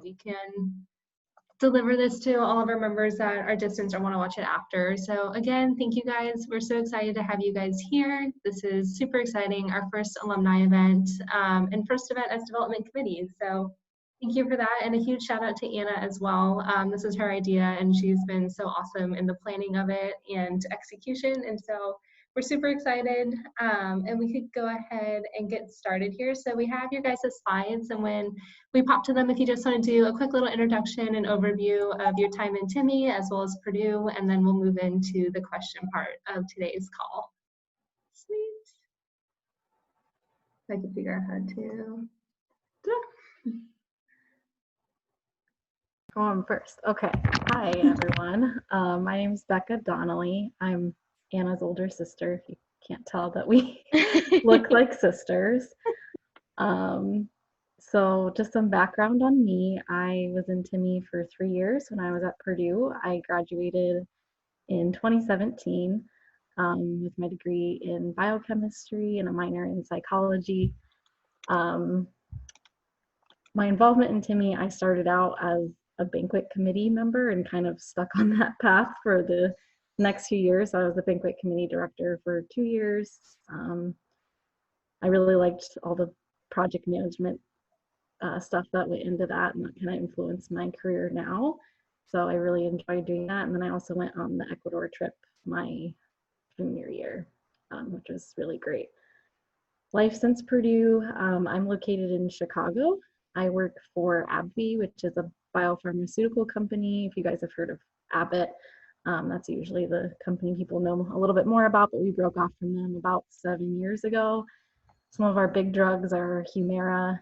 we can deliver this to all of our members that are distant or want to watch it after. So again, thank you guys. We're so excited to have you guys here. This is super exciting, our first alumni event and first event as development committees. So thank you for that, and a huge shout out to Anna as well. This was her idea, and she's been so awesome in the planning of it and execution. And so we're super excited, and we could go ahead and get started here. So we have your guys' slides, and when we pop to them, if you just want to do a quick little introduction and overview of your time in Timmy as well as Purdue, and then we'll move into the question part of today's call. Sweet. If I can figure out how to. Going first. Okay. Hi, everyone. My name is Becca Donnelly. I'm Anna's older sister, if you can't tell that we look like sisters. So just some background on me. I was in Timmy for 3 years when I was at Purdue. I graduated in 2017 with my degree in biochemistry and a minor in psychology. My involvement in Timmy, I started out as a banquet committee member and kind of stuck on that path for the next few years. I was the banquet committee director for 2 years. I really liked all the project management stuff that went into that, and that kind of influenced my career now. So I really enjoyed doing that. And then I also went on the Ecuador trip my junior year, which was really great. Life since Purdue, I'm located in Chicago. I work for AbbVie, which is a biopharmaceutical company. If you guys have heard of Abbott, that's usually the company people know a little bit more about, but we broke off from them about 7 years ago. Some of our big drugs are Humira,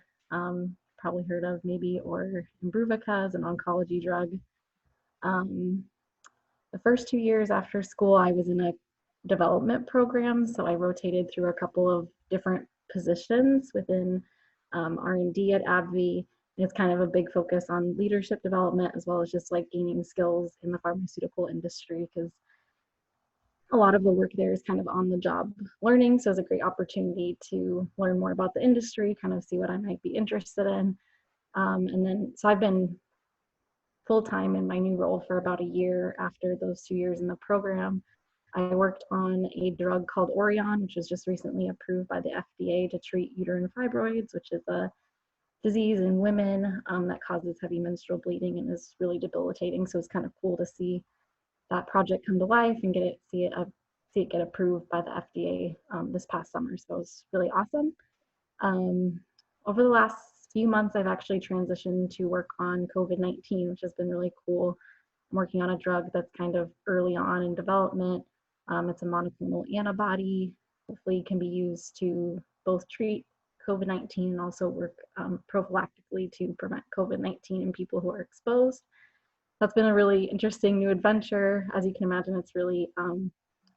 probably heard of maybe, or Imbruvica is an oncology drug. The first 2 years after school, I was in a development program, so I rotated through a couple of different positions within R&D at AbbVie. It's kind of a big focus on leadership development as well as just like gaining skills in the pharmaceutical industry, because a lot of the work there is kind of on the job learning. So it's a great opportunity to learn more about the industry, kind of see what I might be interested in. And then, so I've been full-time in my new role for about a year after those 2 years in the program. I worked on a drug called Orion, which was just recently approved by the FDA to treat uterine fibroids, which is a disease in women that causes heavy menstrual bleeding and is really debilitating. So it's kind of cool to see that project come to life and see it get approved by the FDA this past summer. So it was really awesome. Over the last few months, I've actually transitioned to work on COVID-19, which has been really cool. I'm working on a drug that's kind of early on in development. It's a monoclonal antibody. Hopefully can be used to both treat COVID-19 and also work prophylactically to prevent COVID-19 in people who are exposed. That's been a really interesting new adventure. As you can imagine, it's really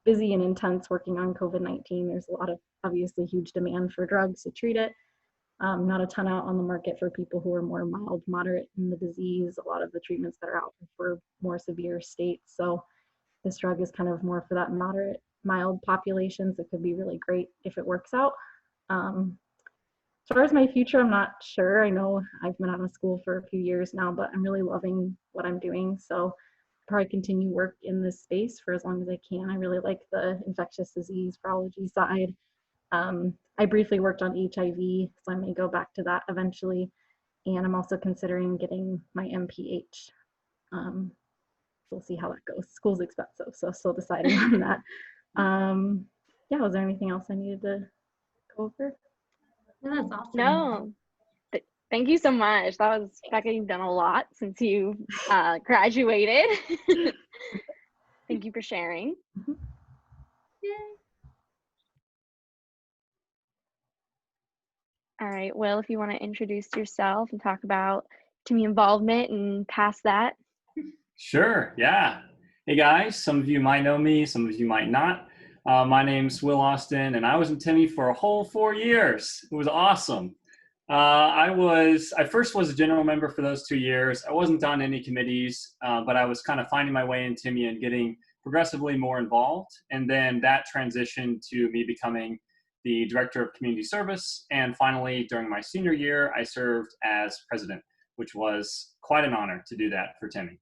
busy and intense working on COVID-19. There's a lot of obviously huge demand for drugs to treat it. Not a ton out on the market for people who are more mild, moderate in the disease. A lot of the treatments that are out for more severe states. So this drug is kind of more for that moderate, mild populations. It could be really great if it works out. As far as my future, I'm not sure. I know I've been out of school for a few years now, but I'm really loving what I'm doing. So I'll probably continue work in this space for as long as I can. I really like the infectious disease virology side. I briefly worked on HIV, so I may go back to that eventually. And I'm also considering getting my MPH. We'll see how that goes. School's expensive, so still deciding on that. Yeah, was there anything else I needed to go over? That's awesome. No, thank you so much. That was, Becca, you've done a lot since you graduated. Thank you for sharing. Yay. All right, Will, if you want to introduce yourself and talk about Timmy involvement and past that. Sure, yeah. Hey guys, some of you might know me, some of you might not. My name's Will Austin, and I was in Timmy for a whole 4 years. It was awesome. I first was a general member for those 2 years. I wasn't on any committees, but I was kind of finding my way in Timmy and getting progressively more involved. And then that transitioned to me becoming the director of community service. And finally, during my senior year, I served as president. which was quite an honor to do that for Timmy.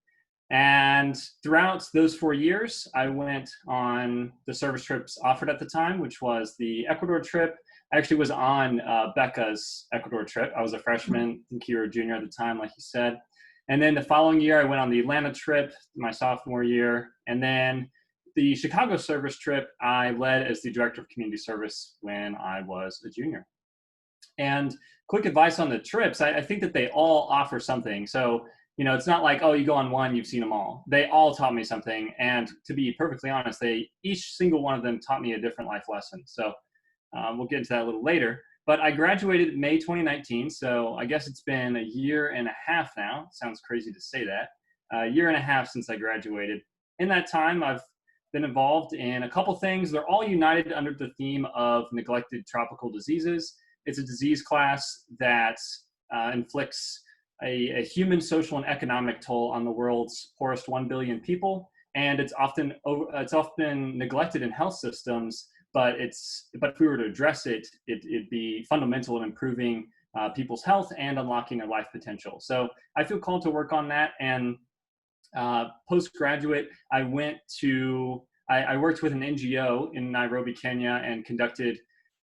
And throughout those 4 years, I went on the service trips offered at the time, which was the Ecuador trip. I actually was on Becca's Ecuador trip. I was a freshman, I think you were a junior at the time, like you said. And then the following year, I went on the Atlanta trip, my sophomore year. And then the Chicago service trip, I led as the director of community service when I was a junior. And quick advice on the trips, I think that they all offer something. So, you know, it's not like, oh, you go on one, you've seen them all. They all taught me something. And to be perfectly honest, each single one of them taught me a different life lesson. So we'll get into that a little later. But I graduated May 2019, so I guess it's been a year and a half now. Sounds crazy to say that. A year and a half since I graduated. In that time, I've been involved in a couple things. They're all united under the theme of neglected tropical diseases. It's a disease class that inflicts a human, social, and economic toll on the world's poorest 1 billion people, and it's often neglected in health systems. But if we were to address it, it'd be fundamental in improving people's health and unlocking their life potential. So I feel called to work on that. And postgraduate, I worked with an NGO in Nairobi, Kenya, and conducted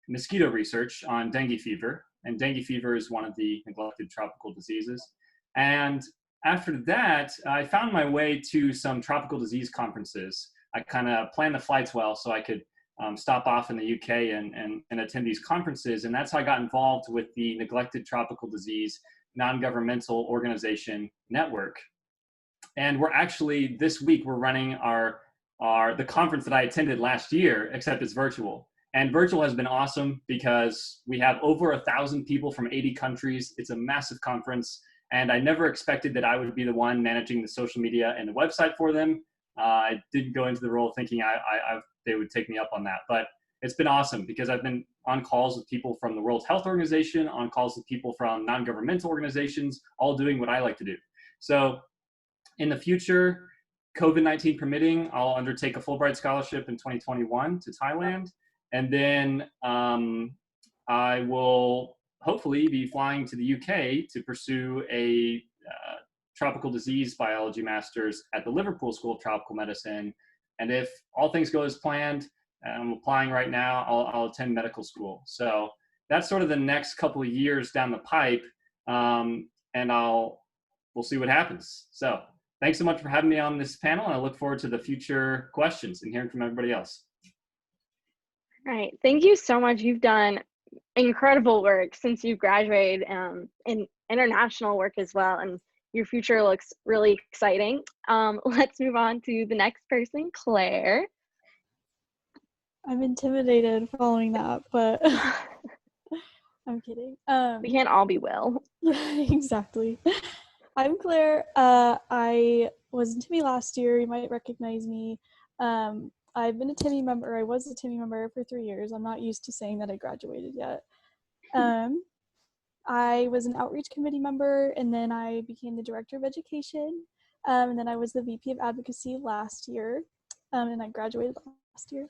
mosquito research on dengue fever. And dengue fever is one of the neglected tropical diseases. And after that, I found my way to some tropical disease conferences. I kind of planned the flights well so I could stop off in the UK and attend these conferences. And that's how I got involved with the Neglected Tropical Disease Non-Governmental Organization Network. And we're actually, this week, we're running the conference that I attended last year, except it's virtual. And virtual has been awesome because we have over 1,000 people from 80 countries. It's a massive conference. And I never expected that I would be the one managing the social media and the website for them. I didn't go into the role thinking they would take me up on that. But it's been awesome because I've been on calls with people from the World Health Organization, on calls with people from non-governmental organizations, all doing what I like to do. So in the future, COVID-19 permitting, I'll undertake a Fulbright scholarship in 2021 to Thailand. And then I will hopefully be flying to the UK to pursue a tropical disease biology master's at the Liverpool School of Tropical Medicine. And if all things go as planned, I'm applying right now, I'll attend medical school. So that's sort of the next couple of years down the pipe. And we'll see what happens. So thanks so much for having me on this panel. And I look forward to the future questions and hearing from everybody else. All right, thank you so much. You've done incredible work since you graduated, in international work as well, and your future looks really exciting. Let's move on to the next person, Claire. I'm intimidated following that, but I'm kidding. We can't all be Will. Yeah, exactly. I'm Claire. I was in Timmy last year. You might recognize me. I've been a Timmy member. I was a Timmy member for 3 years. I'm not used to saying that I graduated yet. I was an outreach committee member, and then I became the director of education, and then I was the VP of advocacy last year, and I graduated last year.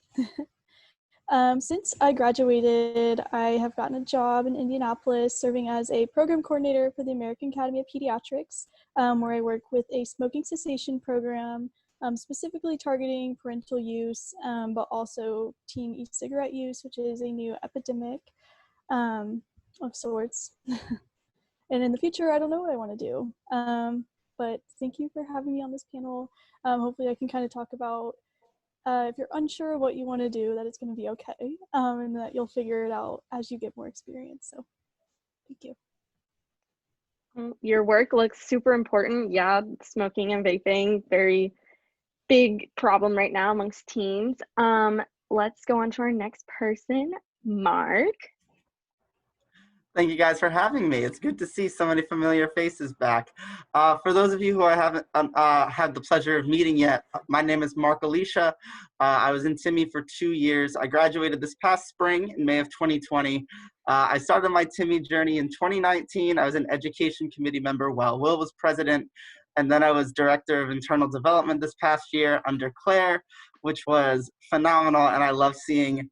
Since I graduated, I have gotten a job in Indianapolis serving as a program coordinator for the American Academy of Pediatrics, where I work with a smoking cessation program, specifically targeting parental use, but also teen e-cigarette use, which is a new epidemic of sorts. And in the future, I don't know what I want to do. But thank you for having me on this panel. Hopefully I can kind of talk about if you're unsure what you want to do, that it's going to be okay, and that you'll figure it out as you get more experience. So thank you. Your work looks super important. Yeah, smoking and vaping, very big problem right now amongst teens. Let's go on to our next person, Mark. Thank you guys for having me. It's good to see so many familiar faces back. For those of you who I haven't had the pleasure of meeting yet, my name is Mark Alicia. I was in Timmy for 2 years. I graduated this past spring in May of 2020. I started my Timmy journey in 2019. I was an education committee member while Will was president. And then I was director of internal development this past year under Claire, which was phenomenal. And I love seeing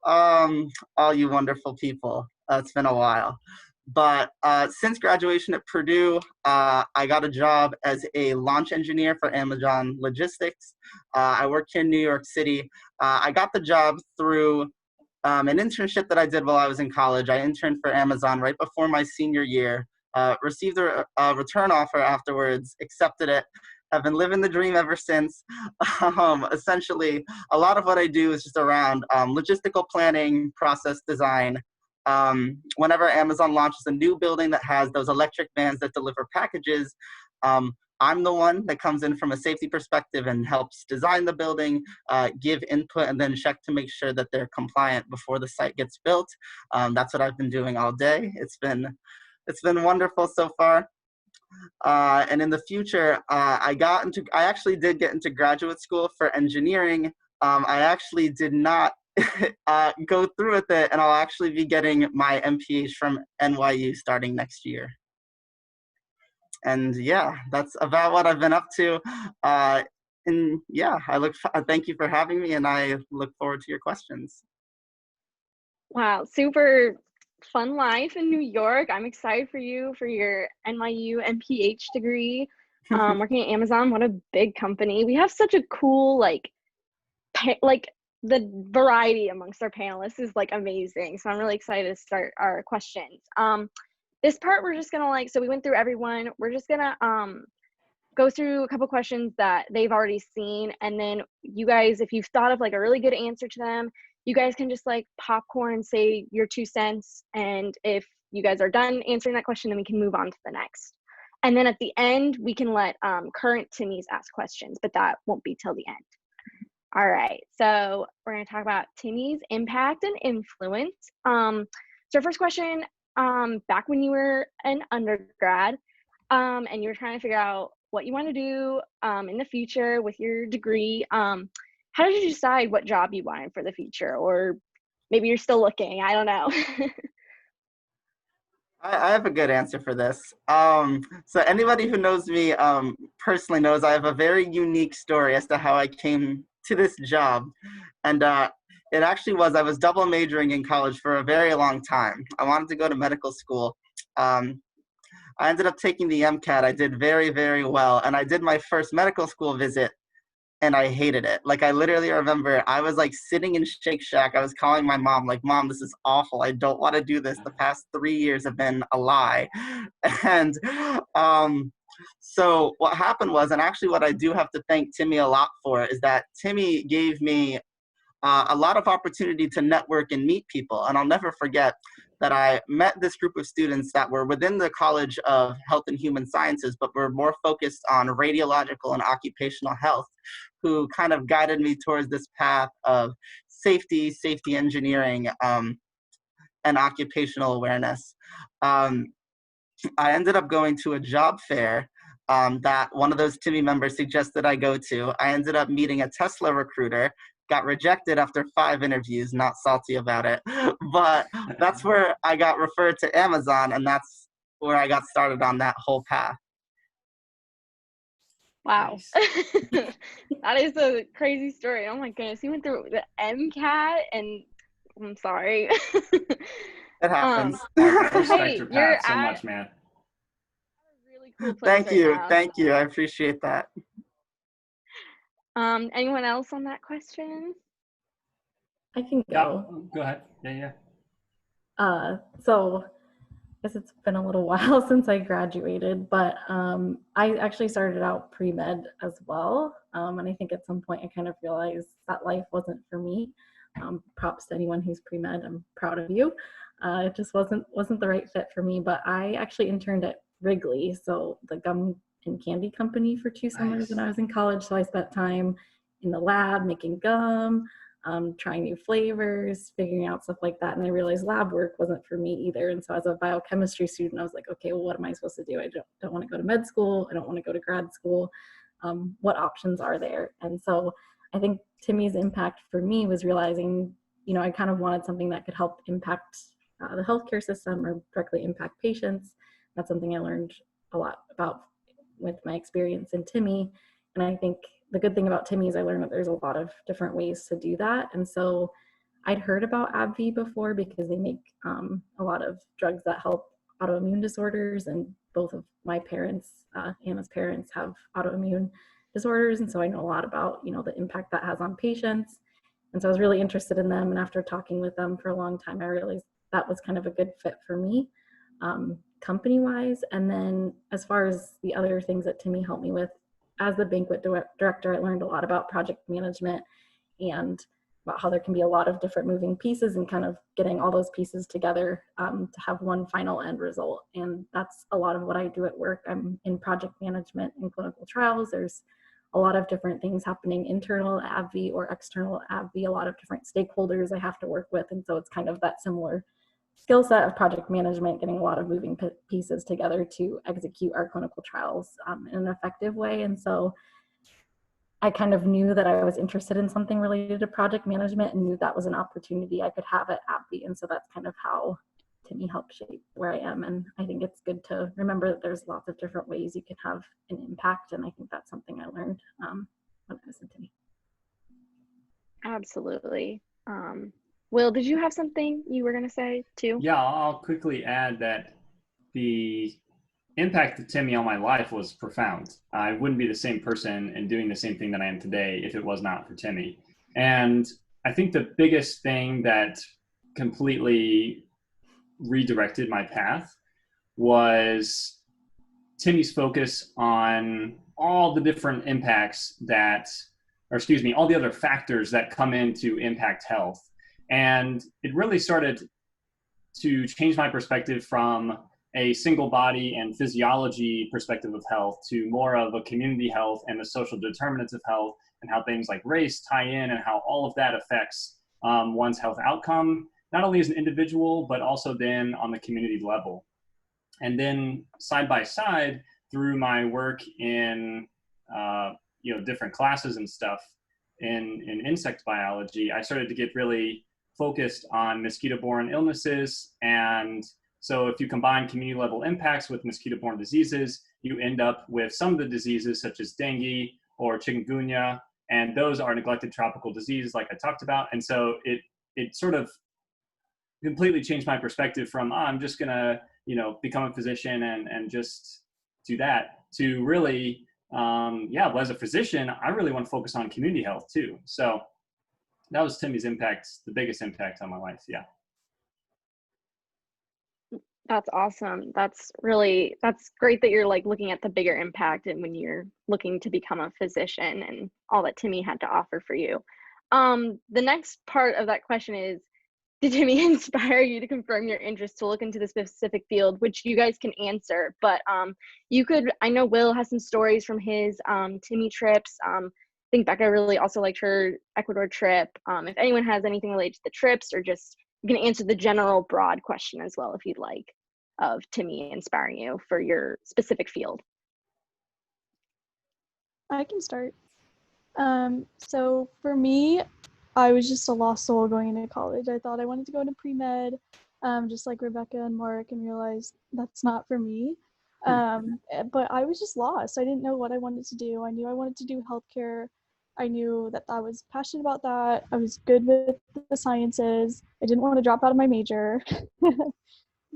all you wonderful people. It's been a while. But since graduation at Purdue, I got a job as a launch engineer for Amazon Logistics. I work here in New York City. I got the job through an internship that I did while I was in college. I interned for Amazon right before my senior year, received a return offer afterwards, accepted it. I've been living the dream ever since. Essentially, a lot of what I do is just around logistical planning, process design. Whenever Amazon launches a new building that has those electric vans that deliver packages, I'm the one that comes in from a safety perspective and helps design the building, give input, and then check to make sure that they're compliant before the site gets built. That's what I've been doing all day. It's been wonderful so far. And in the future, I actually did get into graduate school for engineering. I actually did not go through with it, and I'll actually be getting my MPH from NYU starting next year. And yeah, that's about what I've been up to. And yeah, thank you for having me, and I look forward to your questions. Wow, super fun life in New York. I'm excited for you for your NYU MPH degree. Working at Amazon, what a big company. We have such a cool like the variety amongst our panelists is like amazing. So I'm really excited to start our questions. This part we're just gonna so we went through everyone. We're just gonna go through a couple questions that they've already seen, and then you guys, if you've thought of like a really good answer to them, you guys can just like popcorn and say your 2 cents, and if you guys are done answering that question, then we can move on to the next. And then at the end, we can let current Timmys ask questions, but that won't be till the end. All right, so we're gonna talk about Timmy's impact and influence. So first question, back when you were an undergrad, and you were trying to figure out what you want to do in the future with your degree, how did you decide what job you wanted for the future? Or maybe you're still looking, I don't know. I have a good answer for this. So anybody who knows me personally knows I have a very unique story as to how I came to this job. And it actually was, I was double majoring in college for a very long time. I wanted to go to medical school. I ended up taking the MCAT. I did very, very well. And I did my first medical school visit, and I hated it. Like, I literally remember I was like sitting in Shake Shack. I was calling my mom, like, Mom, this is awful. I don't want to do this. The past 3 years have been a lie. And so what happened was, and actually what I do have to thank Timmy a lot for, is that Timmy gave me a lot of opportunity to network and meet people. And I'll never forget that I met this group of students that were within the College of Health and Human Sciences, but were more focused on radiological and occupational health, who kind of guided me towards this path of safety engineering, and occupational awareness. I ended up going to a job fair that one of those Timmy members suggested I go to. I ended up meeting a Tesla recruiter, got rejected after 5 interviews, not salty about it. But that's where I got referred to Amazon, and that's where I got started on that whole path. Wow. Nice. That is a crazy story. Oh my goodness. You went through the MCAT, and I'm sorry. It happens. I respect Hey, your you're path so at much, man. a really cool place Thank you. now, Thank so. you. I appreciate that. Anyone else on that question? I can go. Go ahead. Yeah. So I guess it's been a little while since I graduated, but I actually started out pre-med as well. And I think at some point I kind of realized that life wasn't for me. Props to anyone who's pre-med, I'm proud of you. It just wasn't the right fit for me, but I actually interned at Wrigley, so the gum and candy company, for 2 summers when I was in college. So I spent time in the lab making gum, trying new flavors, figuring out stuff like that. And I realized lab work wasn't for me either. And so as a biochemistry student, I was like, okay, well, what am I supposed to do? I don't want to go to med school. I don't want to go to grad school. What options are there? And so I think Timmy's impact for me was realizing, I kind of wanted something that could help impact the healthcare system or directly impact patients. That's something I learned a lot about with my experience in Timmy. And I think the good thing about Timmy is I learned that there's a lot of different ways to do that. And so I'd heard about AbbVie before because they make a lot of drugs that help autoimmune disorders, and both of my parents, Hannah's parents, have autoimmune disorders, and so I know a lot about, you know, the impact that has on patients. And so I was really interested in them, and after talking with them for a long time, I realized that was kind of a good fit for me, company-wise. And then as far as the other things that Timmy helped me with, as the banquet director, I learned a lot about project management and about how there can be a lot of different moving pieces and kind of getting all those pieces together to have one final end result. And that's a lot of what I do at work. I'm in project management and clinical trials. There's a lot of different things happening internal at AbbVie or external at AbbVie, a lot of different stakeholders I have to work with. And so it's kind of that similar skill set of project management, getting a lot of moving pieces together to execute our clinical trials in an effective way. And so I kind of knew that I was interested in something related to project management and knew that was an opportunity I could have at AbbVie. And so that's kind of how Timmy helped shape where I am. And I think it's good to remember that there's lots of different ways you can have an impact. And I think that's something I learned when I was in Timmy. Absolutely. Will, did you have something you were going to say too? Yeah, I'll quickly add that the impact of Timmy on my life was profound. I wouldn't be the same person and doing the same thing that I am today if it was not for Timmy. And I think the biggest thing that completely redirected my path was Timmy's focus on all the different impacts that, or excuse me, all the other factors that come in to impact health. And it really started to change my perspective from a single body and physiology perspective of health to more of a community health and the social determinants of health, and how things like race tie in and how all of that affects one's health outcome, not only as an individual, but also then on the community level. And then side by side, through my work in different classes and stuff in insect biology, I started to get really focused on mosquito-borne illnesses. And so if you combine community level impacts with mosquito-borne diseases, you end up with some of the diseases such as dengue or chikungunya, and those are neglected tropical diseases like I talked about. And so it sort of completely changed my perspective from, I'm just gonna, become a physician and just do that, to really, well, as a physician, I really want to focus on community health too. So that was Timmy's impact, the biggest impact on my life. Yeah. That's awesome. That's great that you're like looking at the bigger impact and when you're looking to become a physician and all that Timmy had to offer for you. The next part of that question is, did Timmy inspire you to confirm your interest to look into the specific field, which you guys can answer, but I know Will has some stories from his Timmy trips. I think Becca really also liked her Ecuador trip. If anyone has anything related to the trips, or just you can answer the general broad question as well if you'd like, of Timmy inspiring you for your specific field. I can start. So for me, I was just a lost soul going into college. I thought I wanted to go into pre-med, just like Rebecca and Mark, and realized that's not for me. But I was just lost. I didn't know what I wanted to do. I knew I wanted to do healthcare. I knew that I was passionate about that. I was good with the sciences. I didn't want to drop out of my major.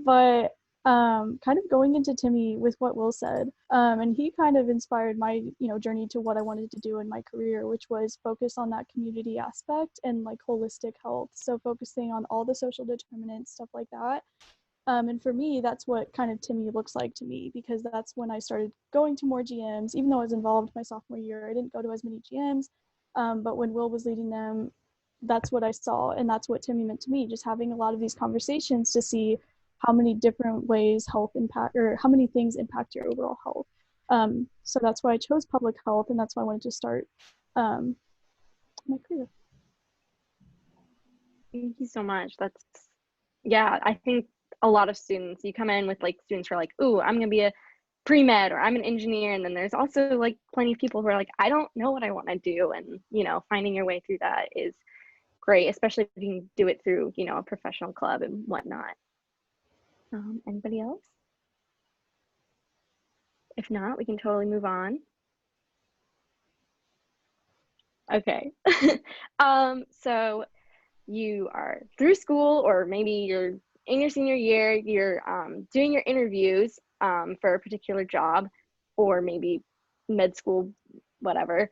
But kind of going into Timmy with what Will said, and he kind of inspired my journey to what I wanted to do in my career, which was focus on that community aspect and like holistic health. So focusing on all the social determinants, stuff like that. And for me, that's what kind of Timmy looks like to me, because that's when I started going to more GMs. Even though I was involved my sophomore year, I didn't go to as many GMs. But when Will was leading them, that's what I saw, and that's what Timmy meant to me, just having a lot of these conversations to see how many different ways health impact, or how many things impact your overall health. So that's why I chose public health, and that's why I wanted to start my career. Thank you so much. I think a lot of students, you come in with like students who are like, ooh, I'm gonna be a pre-med, or I'm an engineer, and then there's also like plenty of people who are like, I don't know what I want to do, and finding your way through that is great, especially if you can do it through a professional club and whatnot. Anybody else? If not, we can totally move on. Okay. So you are through school, or maybe you're in your senior year, you're doing your interviews for a particular job, or maybe med school, whatever.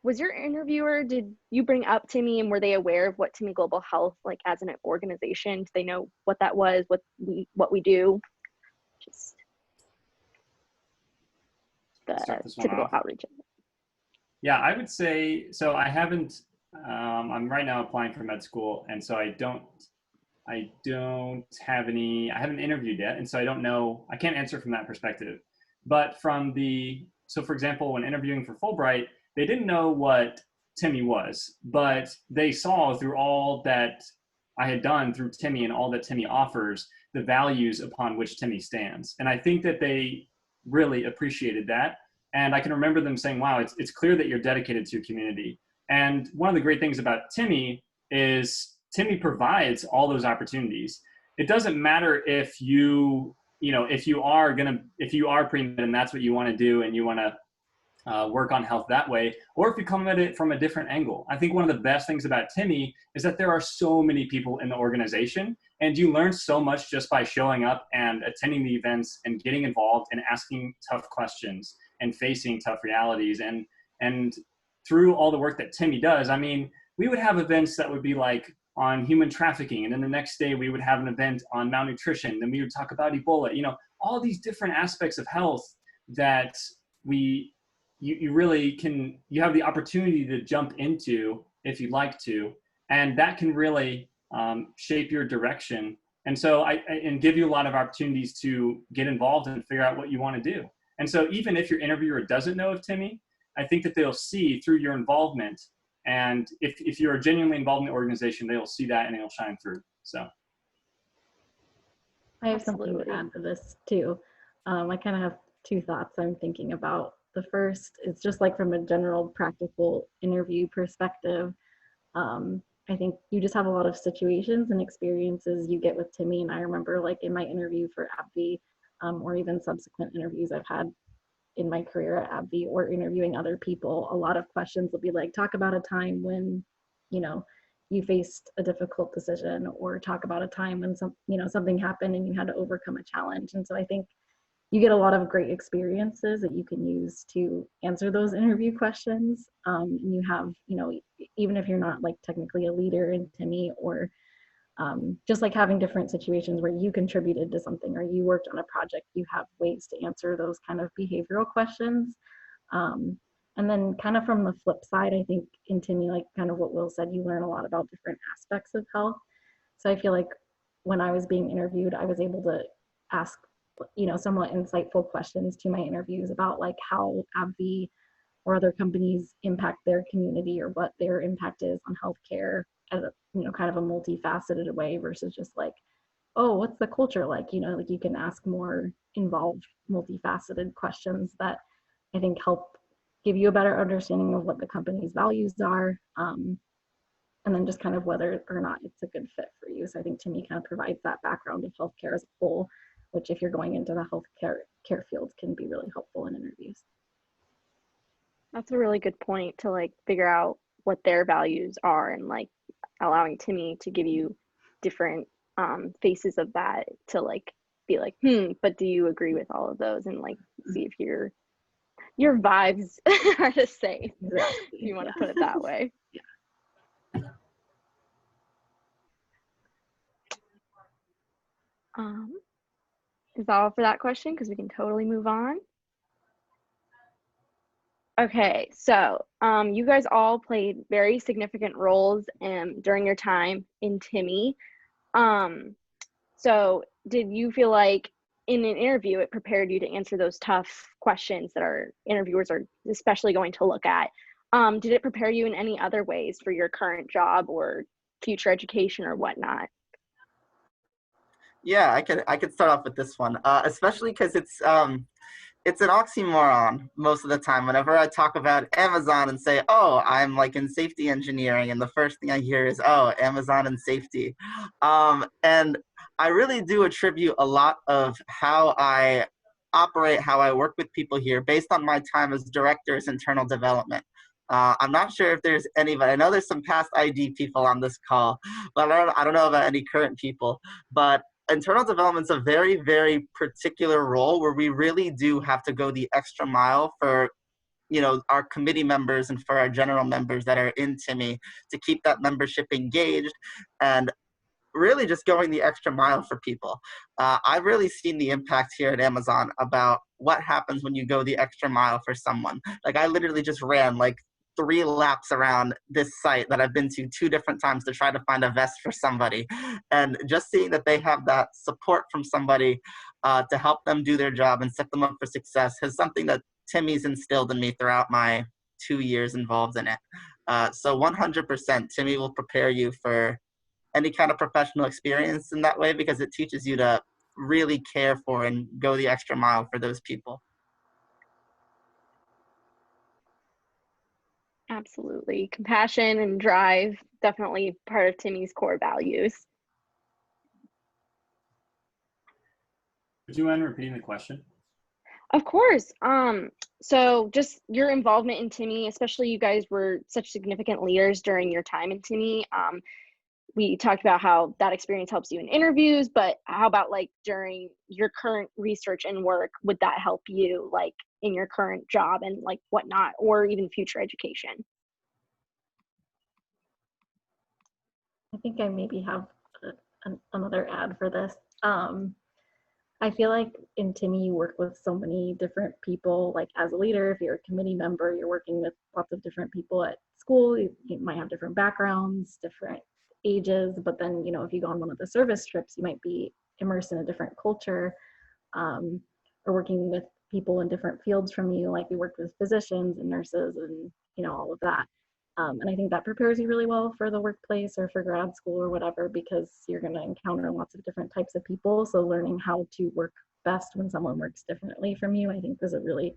Was your interviewer, did you bring up Timmy, and were they aware of what Timmy Global Health, like as an organization? Do they know what that was, what we do? Just the Start this one typical off. outreach. Yeah, I would say, so I haven't, I'm right now applying for med school, and so I don't have any, I haven't interviewed yet, and so I don't know, I can't answer from that perspective. But so for example, when interviewing for Fulbright, they didn't know what Timmy was, but they saw through all that I had done through Timmy and all that Timmy offers, the values upon which Timmy stands. And I think that they really appreciated that. And I can remember them saying, wow, it's clear that you're dedicated to community. And one of the great things about Timmy is Timmy provides all those opportunities. It doesn't matter if if you are pre-med and that's what you want to do and you want to work on health that way, or if you come at it from a different angle. I think one of the best things about Timmy is that there are so many people in the organization, and you learn so much just by showing up and attending the events and getting involved and asking tough questions and facing tough realities. And through all the work that Timmy does, I mean, we would have events that would be like on human trafficking, and then the next day we would have an event on malnutrition, then we would talk about Ebola, all these different aspects of health that you really can, you have the opportunity to jump into if you'd like to, and that can really shape your direction. And so and give you a lot of opportunities to get involved and figure out what you want to do. And so even if your interviewer doesn't know of Timmy, I think that they'll see through your involvement. And if you're genuinely involved in the organization, they'll see that and it'll shine through. So I have something to add to this too. I kind of have two thoughts I'm thinking about. The first is just like from a general practical interview perspective. I think you just have a lot of situations and experiences you get with Timmy. And I remember like in my interview for AbbVie, or even subsequent interviews I've had in my career at AbbVie or interviewing other people, a lot of questions will be like, talk about a time when, you faced a difficult decision, or talk about a time when something happened and you had to overcome a challenge. And so I think you get a lot of great experiences that you can use to answer those interview questions. And you have, even if you're not like technically a leader in Timmy, or just like having different situations where you contributed to something or you worked on a project, you have ways to answer those kind of behavioral questions. And then kind of from the flip side, I think in Timmy, like kind of what Will said, you learn a lot about different aspects of health. So I feel like when I was being interviewed, I was able to ask somewhat insightful questions to my interviews about like how AbbVie or other companies impact their community, or what their impact is on healthcare as a kind of a multifaceted way, versus just like, oh, what's the culture like? Like you can ask more involved, multifaceted questions that I think help give you a better understanding of what the company's values are, and then just kind of whether or not it's a good fit for you. So I think Timmy kind of provides that background of healthcare as a whole, which if you're going into the healthcare field can be really helpful in interviews. That's a really good point, to like figure out what their values are, and like allowing Timmy to give you different faces of that, to like be like, but do you agree with all of those, and like see if your vibes are the same. Exactly. If you want to put it that way. Yeah. Is that all for that question? Because we can totally move on. Okay, so you guys all played very significant roles during your time in Timmy. So did you feel like in an interview it prepared you to answer those tough questions that our interviewers are especially going to look at? Did it prepare you in any other ways for your current job or future education or whatnot? Yeah, I could start off with this one, especially because it's an oxymoron most of the time. Whenever I talk about Amazon and say, oh, I'm like in safety engineering, and the first thing I hear is, oh, Amazon and safety. And I really do attribute a lot of how I operate, how I work with people here, based on my time as director's internal development. I'm not sure if there's any, but I know there's some past ID people on this call, but I don't know about any current people. But internal development's a very, very particular role where we really do have to go the extra mile for, you know, our committee members and for our general members that are in Timmy to keep that membership engaged and really just going the extra mile for people. I've really seen the impact here at Amazon about what happens when you go the extra mile for someone. Like I literally just ran like 3 laps around this site that I've been to 2 different times to try to find a vest for somebody. And just seeing that they have that support from somebody to help them do their job and set them up for success is something that Timmy's instilled in me throughout my 2 years involved in it. So 100% Timmy will prepare you for any kind of professional experience in that way, because it teaches you to really care for and go the extra mile for those people. Absolutely. Compassion and drive, definitely part of Timmy's core values. Would you mind repeating the question? Of course. So just your involvement in Timmy, especially you guys were such significant leaders during your time in Timmy. We talked about how that experience helps you in interviews, but how about like during your current research and work, would that help you like in your current job and like whatnot, or even future education? I think I maybe have another ad for this. I feel like in Timmy, you work with so many different people. Like as a leader, if you're a committee member, you're working with lots of different people at school. You might have different backgrounds, different ages, but then, you know, if you go on one of the service trips, you might be immersed in a different culture, or working with people in different fields from you. Like we worked with physicians and nurses and, you know, all of that. And I think that prepares you really well for the workplace or for grad school or whatever, because you're going to encounter lots of different types of people. So learning how to work best when someone works differently from you, I think is a really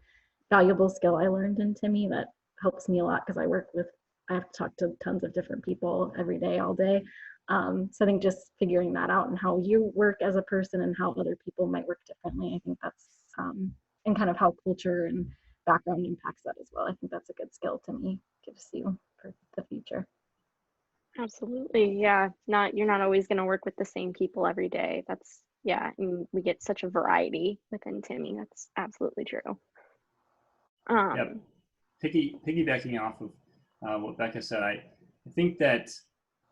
valuable skill I learned in Timmy that helps me a lot, because I have to talk to tons of different people every day, all day. So I think just figuring that out and how you work as a person and how other people might work differently, I think that's, and kind of how culture and background impacts that as well. I think that's a good skill Timmy gives you for the future. Absolutely. Yeah. You're not always going to work with the same people every day. That's, yeah. And we get such a variety within Timmy. That's absolutely true. Yep. Piggybacking off of what Becca said, I think that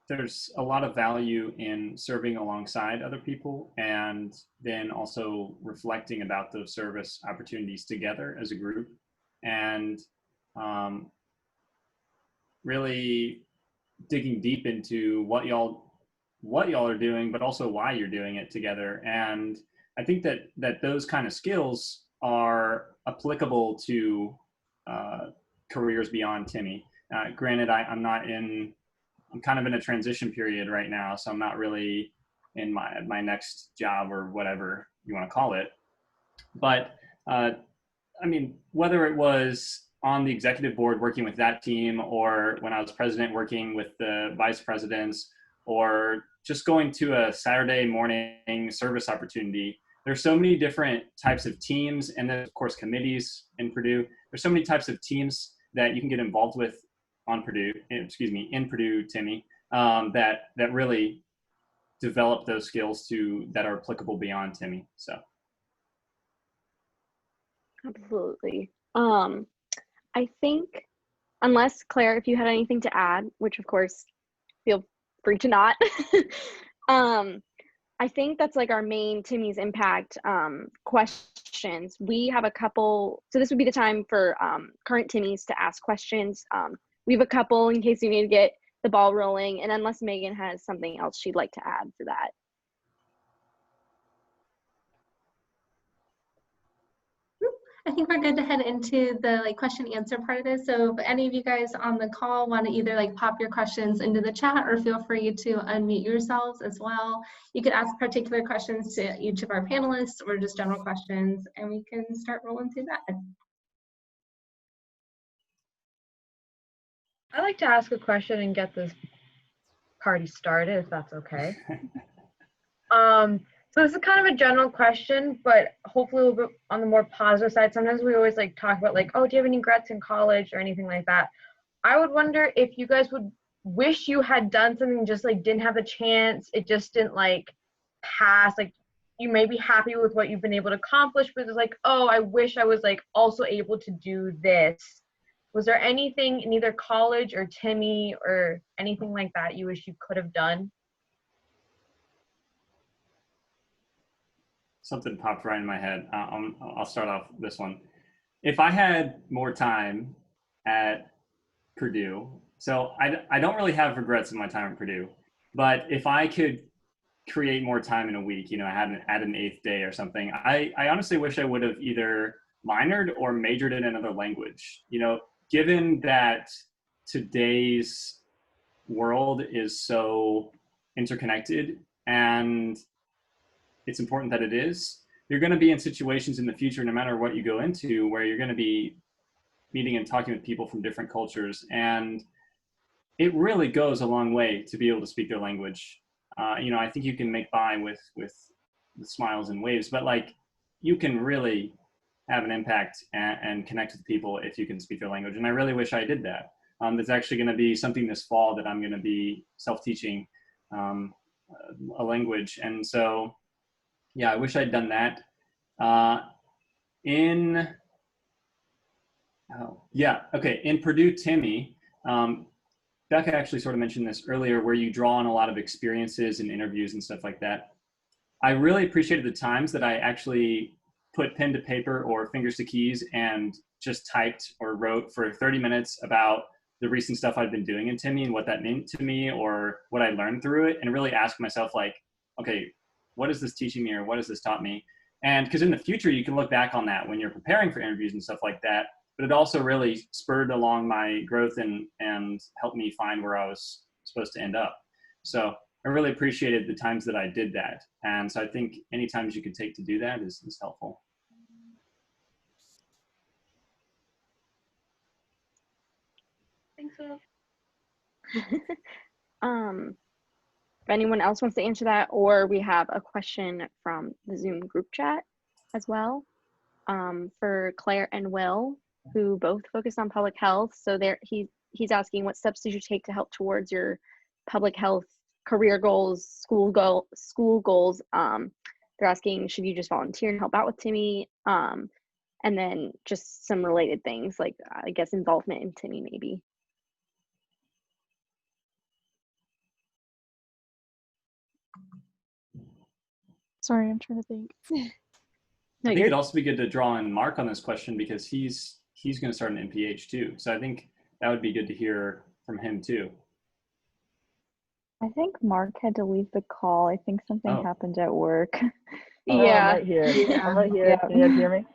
there's a lot of value in serving alongside other people and then also reflecting about those service opportunities together as a group, and really digging deep into what y'all are doing, but also why you're doing it together. And I think that those kind of skills are applicable to careers beyond Timmy. Granted, I'm kind of in a transition period right now, so I'm not really in my next job or whatever you want to call it. But I mean, whether it was on the executive board working with that team, or when I was president working with the vice presidents, or just going to a Saturday morning service opportunity, there's so many different types of teams, and then of course committees in Purdue. There's so many types of teams that you can get involved with in Purdue, Timmy, that really develop those skills that are applicable beyond Timmy. So. Absolutely. I think, unless Claire, if you had anything to add, which of course, feel free to not. I think that's like our main Timmy's Impact questions. We have a couple, so this would be the time for current Timmys to ask questions. We have a couple in case you need to get the ball rolling, and unless Megan has something else she'd like to add for that. I think we're good to head into the question and answer part of this. So if any of you guys on the call want to either pop your questions into the chat, or feel free to unmute yourselves as well. You could ask particular questions to each of our panelists or just general questions, and we can start rolling through that. I'd like to ask a question and get this party started, if that's okay. So this is kind of a general question, but hopefully a little bit on the more positive side. Sometimes we always talk about oh, do you have any regrets in college or anything like that? I would wonder if you guys would wish you had done something, just like didn't have a chance. It just didn't like pass. Like you may be happy with what you've been able to accomplish, but it's like, oh, I wish I was like also able to do this. Was there anything in either college or Timmy or anything like that you wish you could have done? Something popped right in my head. I'll start off this one. If I had more time at Purdue, so I don't really have regrets in my time at Purdue, but if I could create more time in a week, I had add an eighth day or something, I honestly wish I would have either minored or majored in another language. Given that today's world is so interconnected and it's important that it is, you're going to be in situations in the future, no matter what you go into, where you're going to be meeting and talking with people from different cultures. And it really goes a long way to be able to speak their language. I think you can make by with the smiles and waves, but like you can really have an impact and connect with people if you can speak their language. And I really wish I did that. There's actually going to be something this fall that I'm going to be self-teaching a language. And so, yeah, I wish I'd done that. In Purdue, Timmy, Becca actually sort of mentioned this earlier, where you draw on a lot of experiences and interviews and stuff like that. I really appreciated the times that I actually put pen to paper or fingers to keys and just typed or wrote for 30 minutes about the recent stuff I've been doing in Timmy and what that meant to me or what I learned through it, and really ask myself, like, okay, what is this teaching me or what has this taught me? And because in the future, you can look back on that when you're preparing for interviews and stuff like that. But it also really spurred along my growth and helped me find where I was supposed to end up. So I really appreciated the times that I did that. And so I think any times you can take to do that is helpful. Thanks, Will. If anyone else wants to answer that, or we have a question from the Zoom group chat as well, for Claire and Will, who both focus on public health. So he's asking, what steps did you take to help towards your public health career goals, school goals? They're asking, should you just volunteer and help out with Timmy? And then just some related things, like I guess involvement in Timmy maybe. Sorry, I'm trying to think. No, I think it'd also be good to draw in Mark on this question, because he's going to start an MPH too. So I think that would be good to hear from him too. I think Mark had to leave the call. I think something happened at work. Yeah. I'm right here. Yeah. I'm right here. Yeah. Can you guys hear me?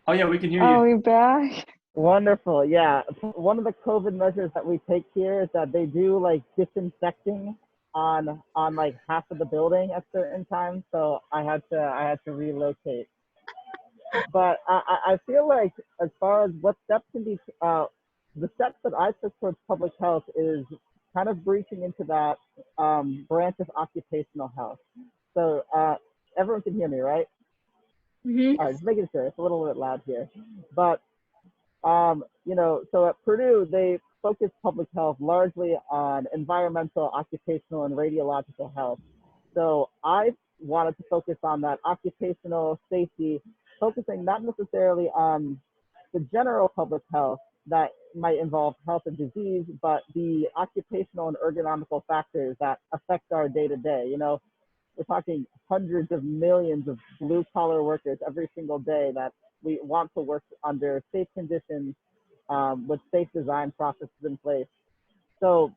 Oh yeah, we can hear you. Oh, you're back? Wonderful. Yeah. One of the COVID measures that we take here is that they do like disinfecting on like half of the building at certain times. So I had to relocate. But I feel like, as far as what steps can be, the steps that I took towards public health is kind of breaching into that branch of occupational health. So everyone can hear me, right? Mm-hmm. All right, just making sure. It's a little bit loud here. But, so at Purdue, they focus public health largely on environmental, occupational, and radiological health. So I wanted to focus on that occupational safety, focusing not necessarily on the general public health that might involve health and disease, but the occupational and ergonomical factors that affect our day-to-day. We're talking hundreds of millions of blue-collar workers every single day that we want to work under safe conditions with safe design processes in place. So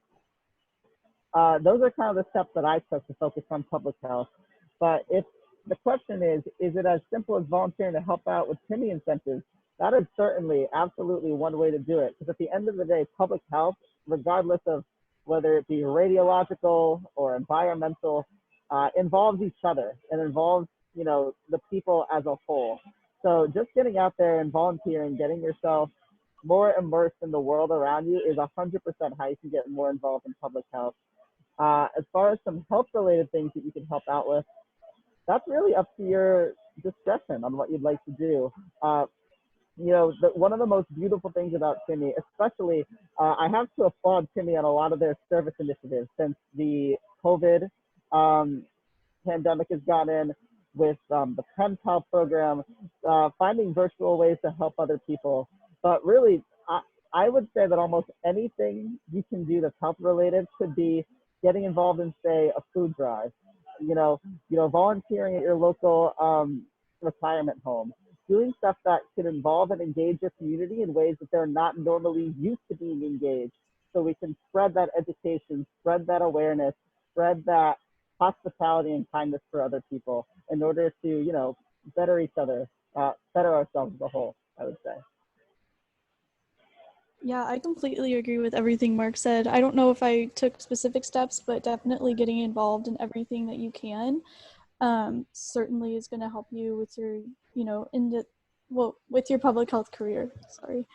those are kind of the steps that I took to focus on public health. But if the question is it as simple as volunteering to help out with Timmy incentives? That is certainly, absolutely one way to do it. Because at the end of the day, public health, regardless of whether it be radiological or environmental, involves each other and involves, the people as a whole. So just getting out there and volunteering, getting yourself more immersed in the world around you is 100% how you can get more involved in public health. As far as some health-related things that you can help out with, that's really up to your discretion on what you'd like to do. one of the most beautiful things about Timmy, especially, I have to applaud Timmy on a lot of their service initiatives since the COVID pandemic has gotten in with the pen pal program, finding virtual ways to help other people. But really, I would say that almost anything you can do that's health related could be getting involved in, say, a food drive, volunteering at your local retirement home, doing stuff that could involve and engage your community in ways that they're not normally used to being engaged. So we can spread that education, spread that awareness, spread that hospitality and kindness for other people in order to, better each other, better ourselves as a whole, I would say. Yeah, I completely agree with everything Mark said. I don't know if I took specific steps, but definitely getting involved in everything that you can certainly is going to help you with your, with your public health career. Sorry.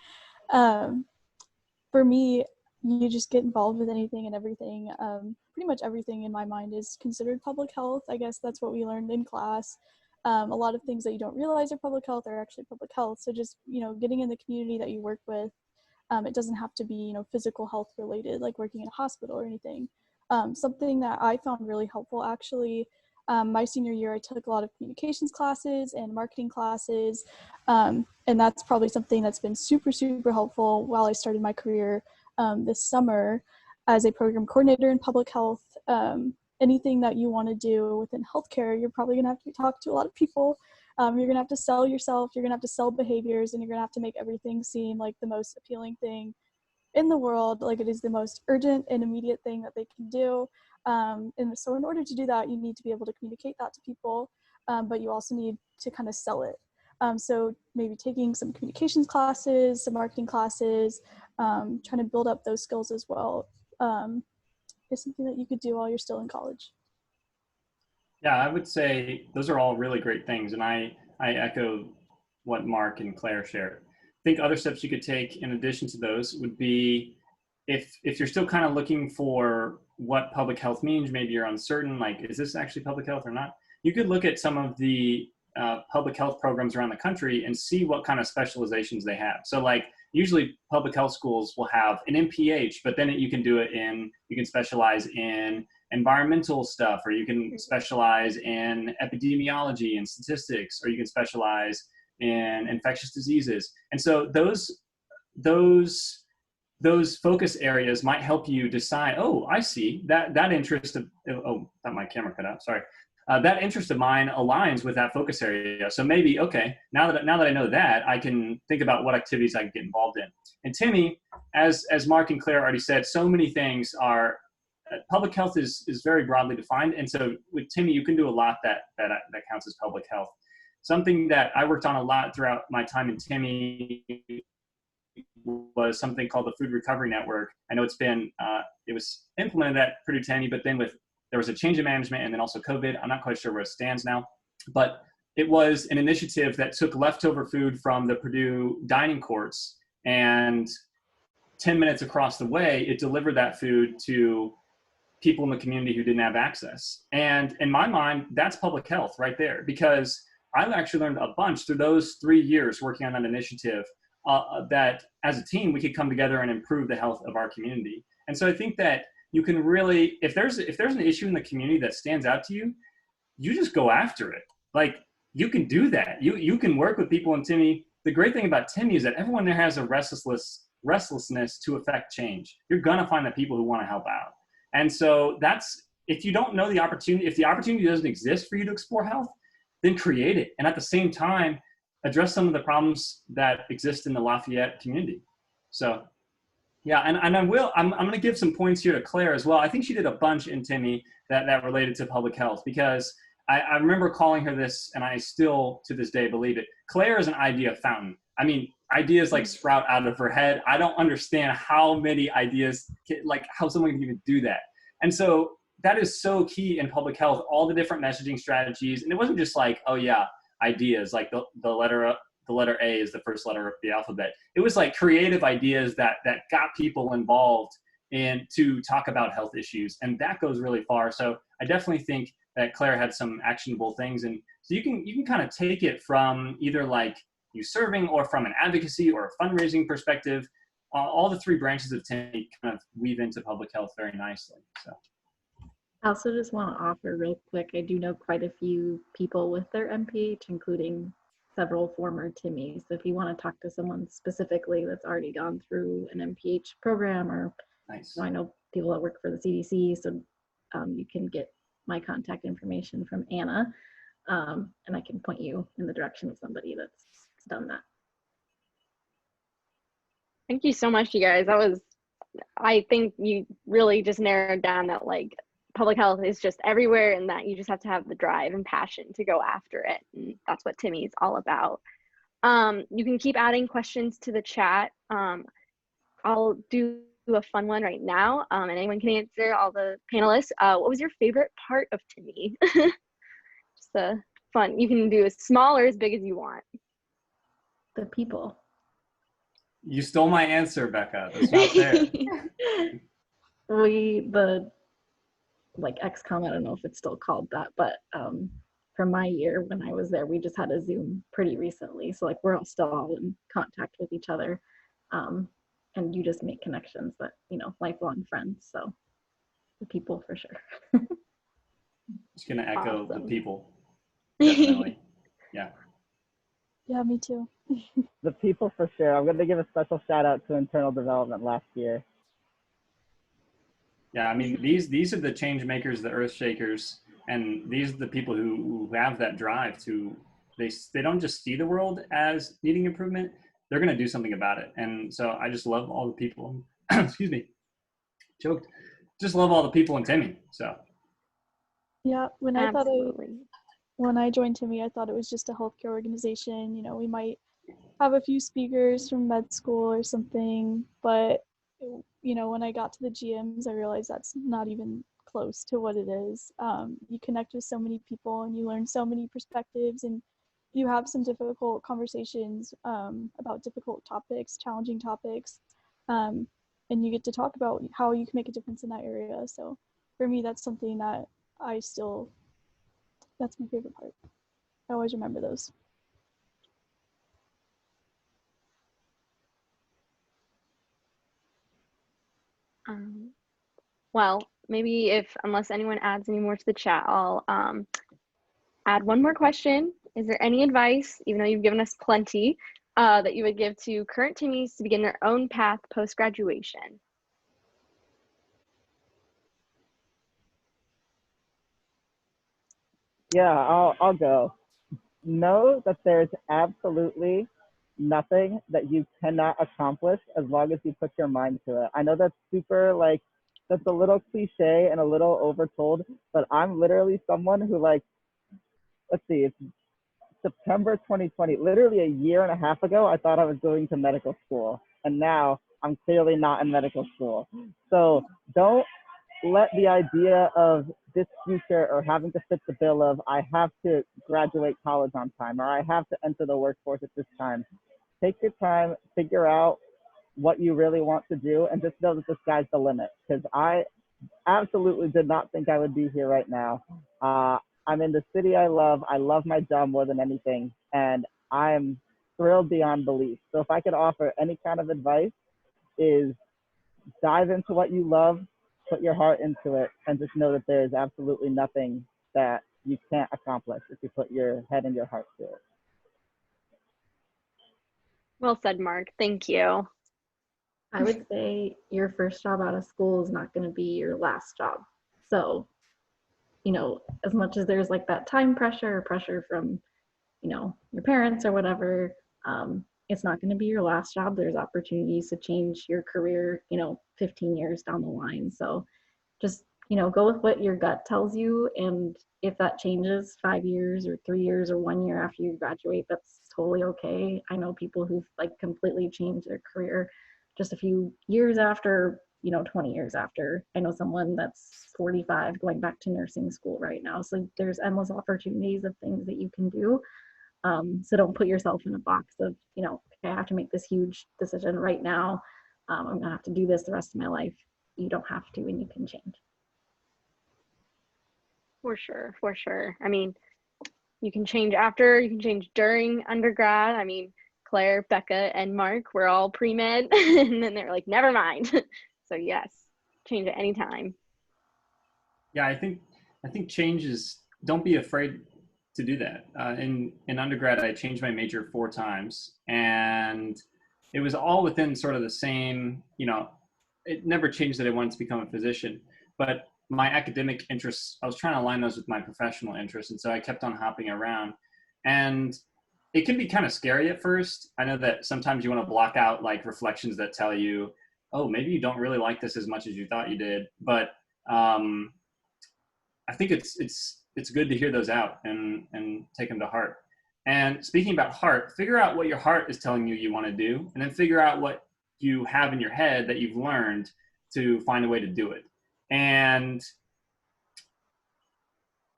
For me, you just get involved with anything and everything. Pretty much everything in my mind is considered public health. I guess that's what we learned in class. A lot of things that you don't realize are public health are actually public health. So just, getting in the community that you work with, it doesn't have to be, physical health related, like working in a hospital or anything. Something that I found really helpful, actually, my senior year, I took a lot of communications classes and marketing classes. And that's probably something that's been super, super helpful while I started my career this summer as a program coordinator in public health. Anything that you want to do within healthcare, you're probably going to have to talk to a lot of people. You're going to have to sell yourself, you're going to have to sell behaviors, and you're going to have to make everything seem like the most appealing thing in the world, like it is the most urgent and immediate thing that they can do. And so in order to do that, you need to be able to communicate that to people, but you also need to kind of sell it. So maybe taking some communications classes, some marketing classes, trying to build up those skills as well is something that you could do while you're still in college. Yeah, I would say those are all really great things. And I echo what Mark and Claire shared. I think other steps you could take in addition to those would be if you're still kind of looking for what public health means, maybe you're uncertain, like, is this actually public health or not? You could look at some of the public health programs around the country and see what kind of specializations they have. So like usually public health schools will have an MPH, but then you can specialize in environmental stuff, or you can specialize in epidemiology and statistics, or you can specialize in infectious diseases. And so those focus areas might help you decide, oh, I see that interest of, oh, thought my camera cut out, sorry. That interest of mine aligns with that focus area. So maybe, okay, now that I know that, I can think about what activities I can get involved in. And Timmy, as Mark and Claire already said, so many things are, public health is very broadly defined. And so with Timmy, you can do a lot that counts as public health. Something that I worked on a lot throughout my time in Timmy was something called the Food Recovery Network. I know it was implemented at Purdue Timmy, but then there was a change in management and then also COVID. I'm not quite sure where it stands now, but it was an initiative that took leftover food from the Purdue dining courts, and 10 minutes across the way, it delivered that food to people in the community who didn't have access. And in my mind, that's public health right there, because I've actually learned a bunch through those 3 years working on that initiative, that as a team, we could come together and improve the health of our community. And so I think that you can really, if there's an issue in the community that stands out to you, you just go after it. Like, you can do that. You can work with people. And Timmy, the great thing about Timmy is that everyone there has a restlessness to affect change. You're gonna find the people who want to help out. And so if you don't know the opportunity, if the opportunity doesn't exist for you to explore health, then create it. And at the same time, address some of the problems that exist in the Lafayette community. So yeah, and I'm going to give some points here to Claire as well. I think she did a bunch in Timmy that related to public health, because I remember calling her this, and I still to this day believe it. Claire is an idea fountain. I mean, ideas like sprout out of her head. I don't understand how many ideas, like how someone can even do that. And so that is so key in public health, all the different messaging strategies. And it wasn't just like, oh yeah, ideas, like the letter A is the first letter of the alphabet. It was like creative ideas that got people involved in to talk about health issues. And that goes really far. So I definitely think that Claire had some actionable things. And so you can kind of take it from either like you serving or from an advocacy or a fundraising perspective. All the three branches of Timmy kind of weave into public health very nicely. So. I also just want to offer real quick, I do know quite a few people with their MPH, including several former Timmys. So if you want to talk to someone specifically that's already gone through an MPH program, or Nice. I know people that work for the CDC, so you can get my contact information from Anna, and I can point you in the direction of somebody that's done that. Thank you so much, you guys. I think you really just narrowed down that like public health is just everywhere, and that you just have to have the drive and passion to go after it. And that's what Timmy's all about. You can keep adding questions to the chat. I'll do a fun one right now, and anyone can answer, all the panelists. What was your favorite part of Timmy? Just a fun. You can do as small or as big as you want. The people. You stole my answer, Becca. That's not fair. The like XCOM, I don't know if it's still called that, but from my year when I was there, we just had a Zoom pretty recently. So like we're all still all in contact with each other. And you just make connections that, you know, lifelong friends. So the people for sure. Just gonna echo the Awesome. people. Definitely. Yeah. Yeah, me too. The people for sure. I'm going to give a special shout out to internal development last year. Yeah, I mean, these are the change makers, the earth shakers, and these are the people who have that drive to, they don't just see the world as needing improvement, they're going to do something about it. And so I just love all the people, excuse me, choked, just love all the people in Timmy, so. Yeah, when I joined Timmy, I thought it was just a healthcare organization. You know, we might have a few speakers from med school or something, but you know, when I got to the GMs, I realized that's not even close to what it is. You connect with so many people and you learn so many perspectives, and you have some difficult conversations about difficult topics, challenging topics, and you get to talk about how you can make a difference in that area. So for me, that's something that that's my favorite part. I always remember those. Well, maybe unless anyone adds any more to the chat, I'll add one more question. Is there any advice, even though you've given us plenty, that you would give to current Timmies to begin their own path post-graduation? Yeah, I'll go. Know that there's absolutely nothing that you cannot accomplish as long as you put your mind to it. I know that's super that's a little cliche and a little overtold, but I'm literally someone who let's see, it's September 2020, literally a year and a half ago, I thought I was going to medical school, and now I'm clearly not in medical school. So don't let the idea of this future or having to fit the bill of I have to graduate college on time or I have to enter the workforce at this time. Take your time, figure out what you really want to do, and just know that the sky's the limit, because I absolutely did not think I would be here right now. I'm in the city I love my job more than anything, and I'm thrilled beyond belief. So if I could offer any kind of advice, is dive into what you love, put your heart into it, and just know that there is absolutely nothing that you can't accomplish if you put your head and your heart to it. Well said, Mark. Thank you. I would say your first job out of school is not going to be your last job. So, you know, as much as there's like that time pressure or pressure from, you know, your parents or whatever, it's not going to be your last job. There's opportunities to change your career, you know, 15 years down the line. So just, you know, go with what your gut tells you. And if that changes 5 years or 3 years or 1 year after you graduate, that's totally okay. I know people who've like completely changed their career just a few years after, you know, 20 years after. I know someone that's 45 going back to nursing school right now. So there's endless opportunities of things that you can do. So don't put yourself in a box of, you know, okay, I have to make this huge decision right now. I'm gonna have to do this the rest of my life. You don't have to, and you can change. For sure, for sure. I mean, you can change after, you can change during undergrad. I mean, Claire, Becca, and Mark were all pre-med, and then they were like, never mind. So yes, change at any time. Yeah, I think change is, don't be afraid to do that. In undergrad, I changed my major 4 times, and it was all within sort of the same, it never changed that I wanted to become a physician, but my academic interests, I was trying to align those with my professional interests. And so I kept on hopping around, and it can be kind of scary at first. I know that sometimes you want to block out like reflections that tell you, oh, maybe you don't really like this as much as you thought you did. But I think it's good to hear those out and take them to heart. And speaking about heart, figure out what your heart is telling you want to do, and then figure out what you have in your head that you've learned to find a way to do it. And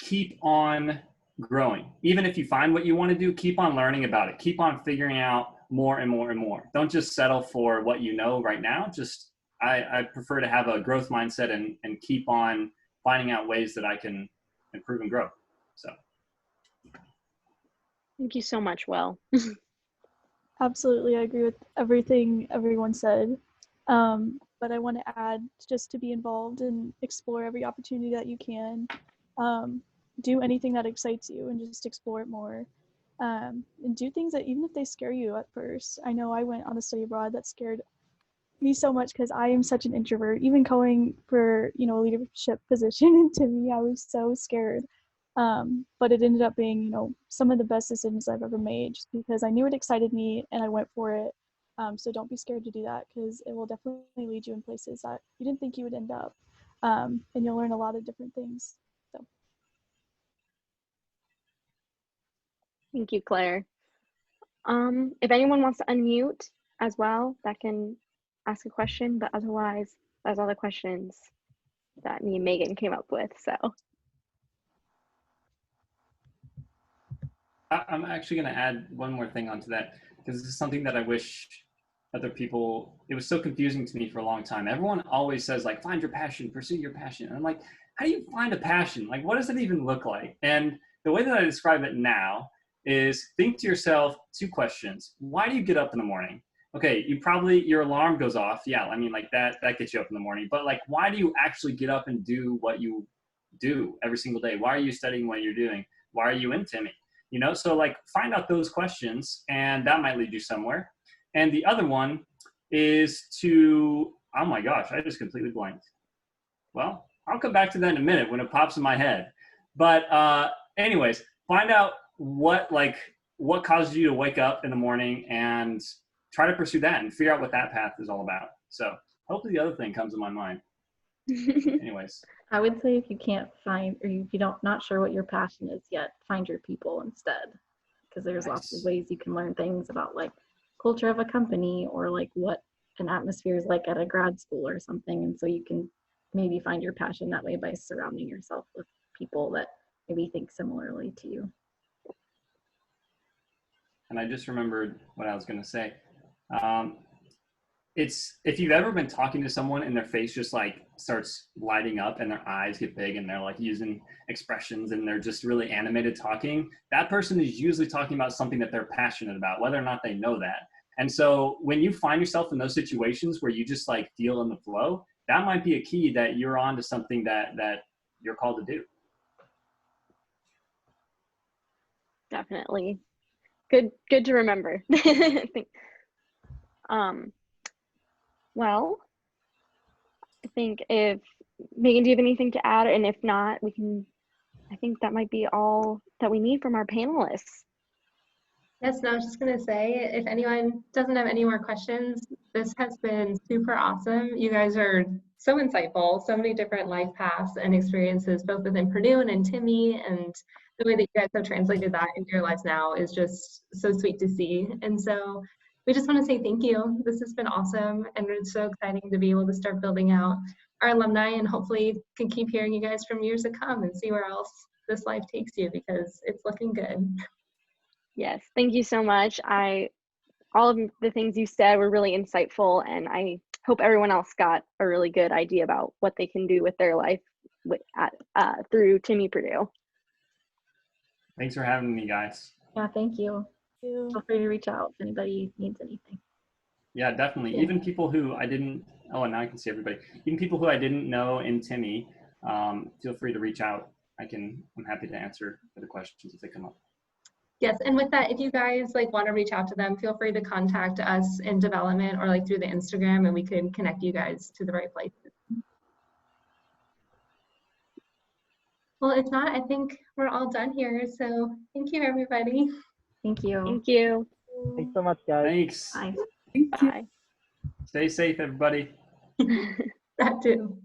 keep on growing. Even if you find what you want to do, keep on learning about it. Keep on figuring out more and more and more. Don't just settle for what you know right now. Just, I prefer to have a growth mindset and keep on finding out ways that I can improve and grow. So. Thank you so much, Will. Absolutely, I agree with everything everyone said. But I want to add just to be involved and explore every opportunity that you can. Do anything that excites you and just explore it more. And do things that even if they scare you at first. I know I went on a study abroad that scared me so much because I am such an introvert. Even going for, a leadership position in Timmy, I was so scared. But it ended up being, some of the best decisions I've ever made just because I knew it excited me and I went for it. So don't be scared to do that because it will definitely lead you in places that you didn't think you would end up. And you'll learn a lot of different things. So. Thank you, Claire. If anyone wants to unmute as well, that can ask a question, but otherwise, there's all the questions that me and Megan came up with, so. I'm actually going to add one more thing onto that, because this is something that I wish other people, it was so confusing to me for a long time. Everyone always says like, find your passion, pursue your passion. And I'm like, how do you find a passion? Like, what does it even look like? And the way that I describe it now is think to yourself 2 questions. Why do you get up in the morning? Okay, your alarm goes off. Yeah, I mean, like that gets you up in the morning. But like, why do you actually get up and do what you do every single day? Why are you studying what you're doing? Why are you in Timmy? So like find out those questions, and that might lead you somewhere. And the other one is to, oh my gosh, I just completely blanked. Well, I'll come back to that in a minute when it pops in my head. But anyways, find out what causes you to wake up in the morning and try to pursue that and figure out what that path is all about. So hopefully the other thing comes to my mind. Anyways. I would say if you can't find, or if you not sure what your passion is yet, find your people instead. Because there's lots of ways you can learn things about like culture of a company or like what an atmosphere is like at a grad school or something. And so you can maybe find your passion that way by surrounding yourself with people that maybe think similarly to you. And I just remembered what I was going to say. It's, if you've ever been talking to someone and their face just like starts lighting up and their eyes get big and they're like using expressions and they're just really animated talking, that person is usually talking about something that they're passionate about, whether or not they know that. And so when you find yourself in those situations where you just like feel in the flow, that might be a key that you're on to something that you're called to do. Definitely. Good to remember. Well, I think if Megan, do you have anything to add? And if not, I think that might be all that we need from our panelists. Yes, no, I was just going to say, if anyone doesn't have any more questions, this has been super awesome. You guys are so insightful, so many different life paths and experiences, both within Purdue and in Timmy, and the way that you guys have translated that into your lives now is just so sweet to see. And so we just want to say thank you. This has been awesome, and it's so exciting to be able to start building out our alumni, and hopefully can keep hearing you guys from years to come and see where else this life takes you, because it's looking good. Yes, thank you so much. All of the things you said were really insightful, and I hope everyone else got a really good idea about what they can do with their life through Timmy Purdue. Thanks for having me, guys. Yeah, thank you. you. Feel free to reach out if anybody needs anything. Yeah, definitely. Yeah. Even people who I didn't, oh, and now I can see everybody. Even people who I didn't know in Timmy, feel free to reach out. I'm happy to answer the questions if they come up. Yes, and with that, if you guys like want to reach out to them, feel free to contact us in development or like through the Instagram, and we can connect you guys to the right places. Well, if not, I think we're all done here. So thank you, everybody. Thank you. Thank you. Thanks so much, guys. Thanks. Bye. Bye. Stay safe, everybody. That too.